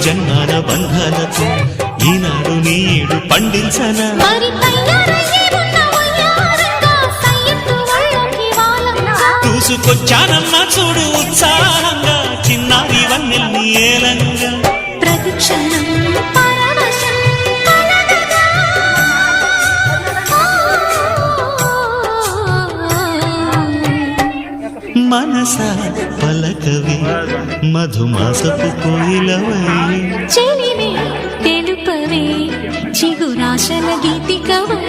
జన్మాల బంధాలతో ఈనాడు నీడు పండించనా చూసుకొచ్చానన్నా చూడు ఉత్సాహంగా చిన్నారి వన్నెల్ని ఏలంగా ప్రతిక్షణం మనస పలకవి మధుమాసపు కోయిలవై చెలివే తెలుపవే చిగురాశల గీతికవై